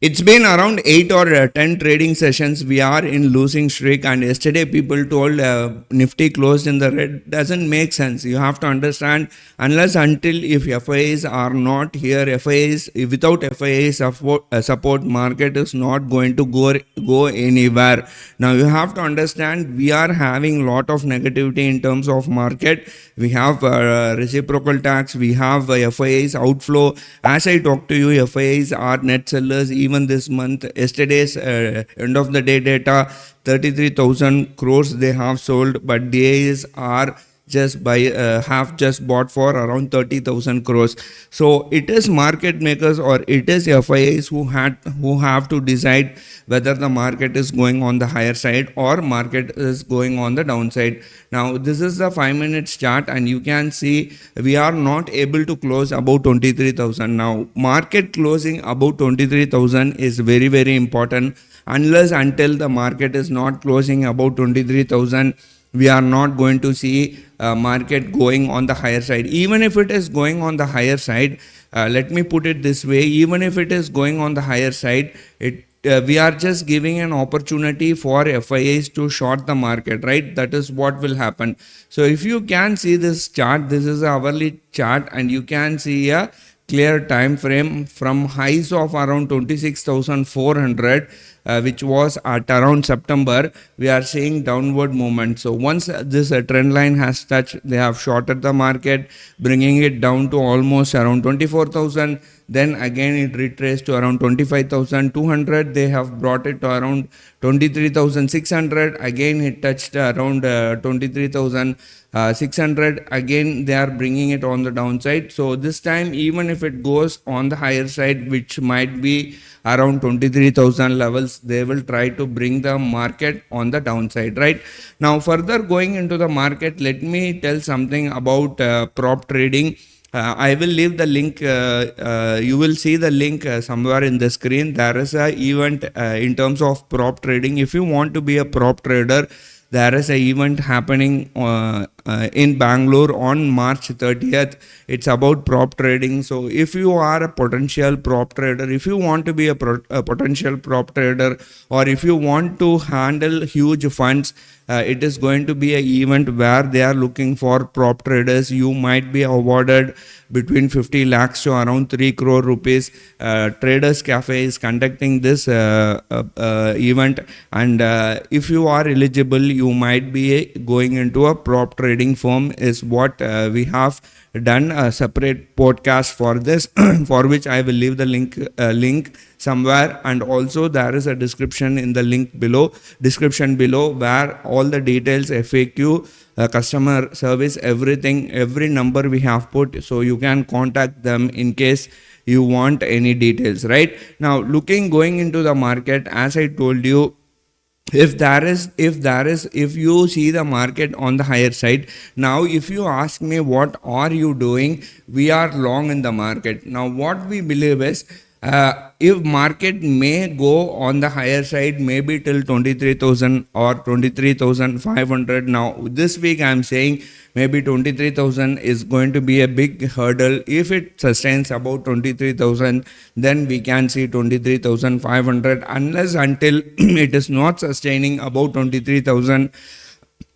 It's been around 8 or 10 trading sessions. We are in losing streak, and yesterday people told Nifty closed in the red. Doesn't make sense. You have to understand, unless until if FIAs are not here, FIAs without FIA support, market is not going to go anywhere. Now you have to understand, we are having lot of negativity in terms of market. We have reciprocal tax, we have FIAs outflow. As I talk to you, FIAs are net sellers even this month. Yesterday's end of the day data, 33,000 crores they have sold, but DAs are just have just bought for around 30,000 crores. So it is market makers or it is FIAs who have to decide whether the market is going on the higher side or market is going on the downside. Now this is the 5 minutes chart, and you can see we are not able to close above 23,000. Now market closing above 23,000 is very, very important. Unless until the market is not closing above 23,000, we are not going to see market going on the higher side. Even if it is going on the higher side, let me put it this way, even if it is going on the higher side, we are just giving an opportunity for FIAs to short the market, right? That is what will happen. So if you can see this chart, this is a hourly chart, and you can see a clear time frame from highs of around 26,400, which was at around September. We are seeing downward movement. So once this trend line has touched, they have shorted the market, bringing it down to almost around 24,000. Then again it retraced to around 25,200. They have brought it to around 23,600. Again it touched around 23,600. Again they are bringing it on the downside. So this time, even if it goes on the higher side, which might be around 23,000 levels, they will try to bring the market on the downside, right? Now further going into the market, let me tell something about prop trading. I will leave the link. You will see the link somewhere in the screen. There is a event in terms of prop trading. If you want to be a prop trader, there is an event happening in Bangalore on March 30th. It's about prop trading. So if you are a potential prop trader, if you want to be a potential prop trader, or if you want to handle huge funds, it is going to be an event where they are looking for prop traders. You might be awarded between 50 lakhs to around 3 crore rupees. Traders Cafe is conducting this event, and if you are eligible, you might be going into a prop trading firm, is what we have done a separate podcast for this for which I will leave the link somewhere, and also there is a description in the description below where all the details, FAQ, customer service, everything, every number we have put, so you can contact them in case you want any details, right? Now going into the market, as I told you, if you see the market on the higher side. Now if you ask me what are you doing, we are long in the market. Now what we believe is, if market may go on the higher side, maybe till 23,000 or 23,500. Now this week I am saying maybe 23,000 is going to be a big hurdle. If it sustains about 23,000, then we can see 23,500. Unless until it is not sustaining about 23,000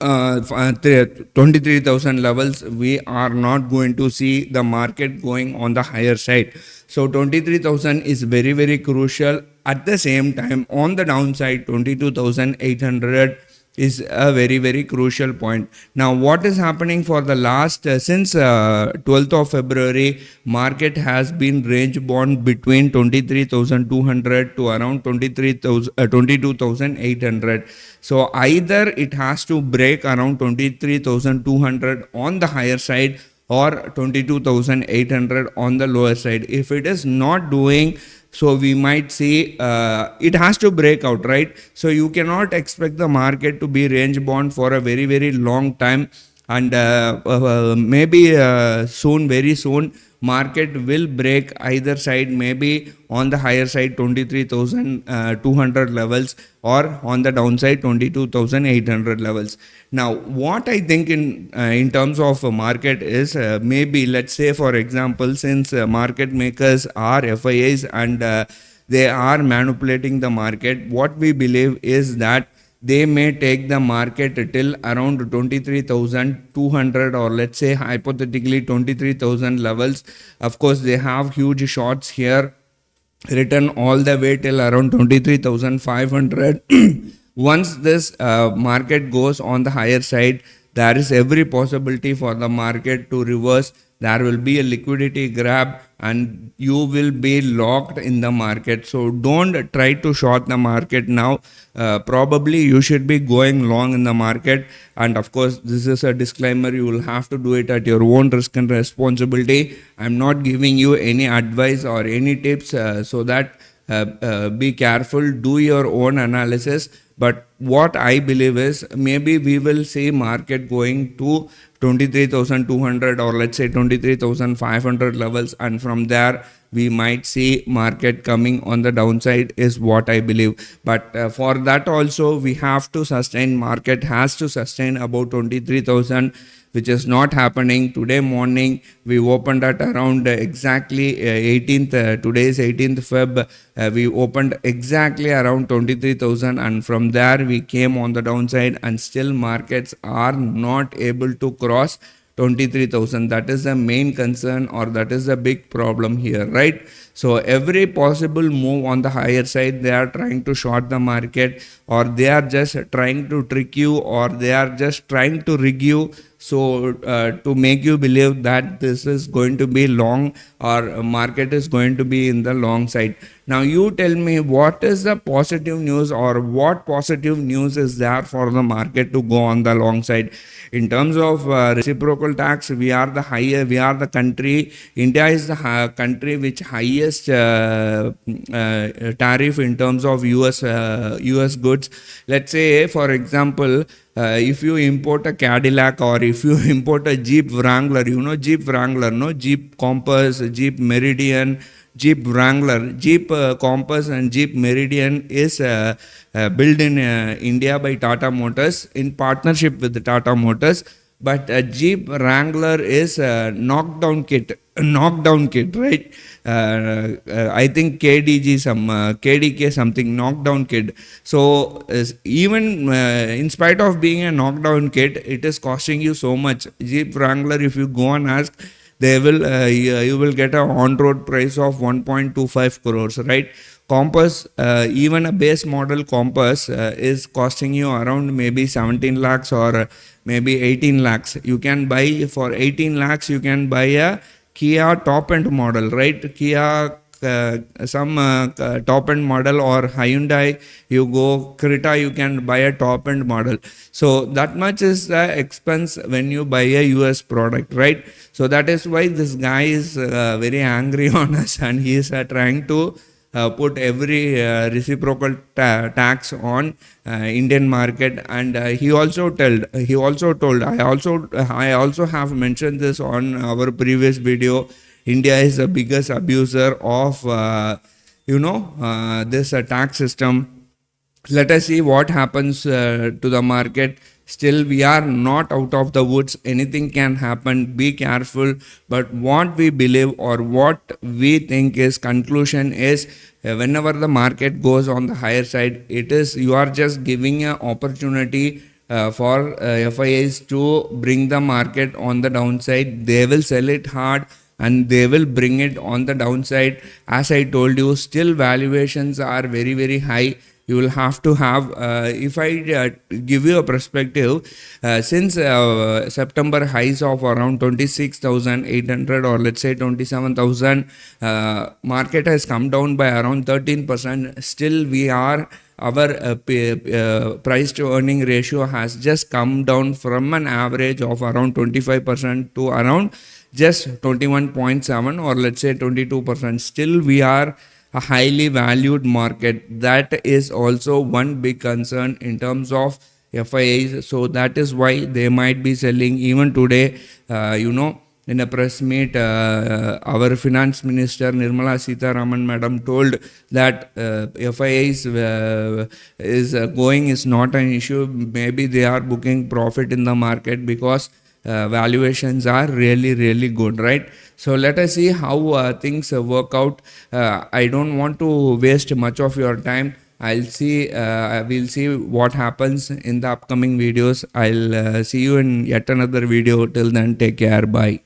23,000 levels, we are not going to see the market going on the higher side. So 23,000 is very, very crucial. At the same time, on the downside, 22,800 is a very, very crucial point. Now what is happening for the last since 12th of February, market has been range bound between 23,200 to around 22,800. So either it has to break around 23,200 on the higher side or 22,800 on the lower side. If it is not doing so, we might see it has to break out, right? So you cannot expect the market to be range bound for a very, very long time, and maybe very soon market will break either side, maybe on the higher side 23,200 levels, or on the downside 22,800 levels. Now what I think in terms of market is, maybe let's say for example, since market makers are FIAs and they are manipulating the market. What we believe is that they may take the market till around 23,200, or let's say hypothetically 23,000 levels. Of course, they have huge shorts here written all the way till around 23,500. Once this market goes on the higher side, there is every possibility for the market to reverse. There will be a liquidity grab and you will be locked in the market. So don't try to short the market now. Probably you should be going long in the market. And of course, this is a disclaimer, you will have to do it at your own risk and responsibility. I'm not giving you any advice or any tips, so that be careful, do your own analysis. But what I believe is maybe we will see market going to 23,200 or let's say 23,500 levels, and from there we might see market coming on the downside is what I believe. But for that also we have to sustain, market has to sustain about 23,000, which is not happening. Today morning we opened at around exactly 18th, today is 18th Feb, we opened exactly around 23,000, and from there we came on the downside, and still markets are not able to cross 23,000. That is the main concern, or that is the big problem here, right? So every possible move on the higher side, they are trying to short the market, or they are just trying to trick you, or they are just trying to rig you, so to make you believe that this is going to be long, or market is going to be in the long side. Now you tell me, what is the positive news, or what positive news is there for the market to go on the long side? In terms of reciprocal tax, we are the country, India is the country which highest tariff in terms of US goods. Let's say for example, if you import a Cadillac, or if you import a Jeep Wrangler, you know Jeep Wrangler, no? Jeep Compass, Jeep Meridian, Jeep Wrangler, Jeep Compass and Jeep Meridian is built in India by Tata Motors in partnership with Tata Motors. But Jeep Wrangler is a knockdown kit, right? I think KDK something knockdown kit. So even in spite of being a knockdown kit, it is costing you so much. Jeep Wrangler, if you go and ask, they will you will get a on-road price of 1.25 crores, right? Compass, even a base model Compass is costing you around maybe 17 lakhs or maybe 18 lakhs. You can buy for 18 lakhs, you can buy a Kia top end model, right? Kia some top end model, or Hyundai, you go Creta, you can buy a top end model. So that much is the expense when you buy a US product, right? So that is why this guy is very angry on us, and he is trying to put every reciprocal tax on Indian market. And he also told, I also have mentioned this on our previous video, India is the biggest abuser of this tax system. Let us see what happens to the market. Still, we are not out of the woods. Anything can happen. Be careful. But what we believe, or what we think is conclusion is, whenever the market goes on the higher side, it is, you are just giving an opportunity for FIAs to bring the market on the downside. They will sell it hard and they will bring it on the downside. As I told you, still valuations are very, very high. You will have to have, if I give you a perspective, since September highs of around 26,800 or let's say 27,000, market has come down by around 13%. Still we are, our price to earning ratio has just come down from an average of around 25% to around just 21.7 or let's say 22%. Still we are a highly valued market. That is also one big concern in terms of FIIs. So that is why they might be selling. Even today, in a press meet, our finance minister Nirmala Sitharaman madam told that FIIs is going is not an issue. Maybe they are booking profit in the market because valuations are really, really good, right? So let us see how things work out. I don't want to waste much of your time. We'll see what happens in the upcoming videos. I'll see you in yet another video. Till then, take care. Bye.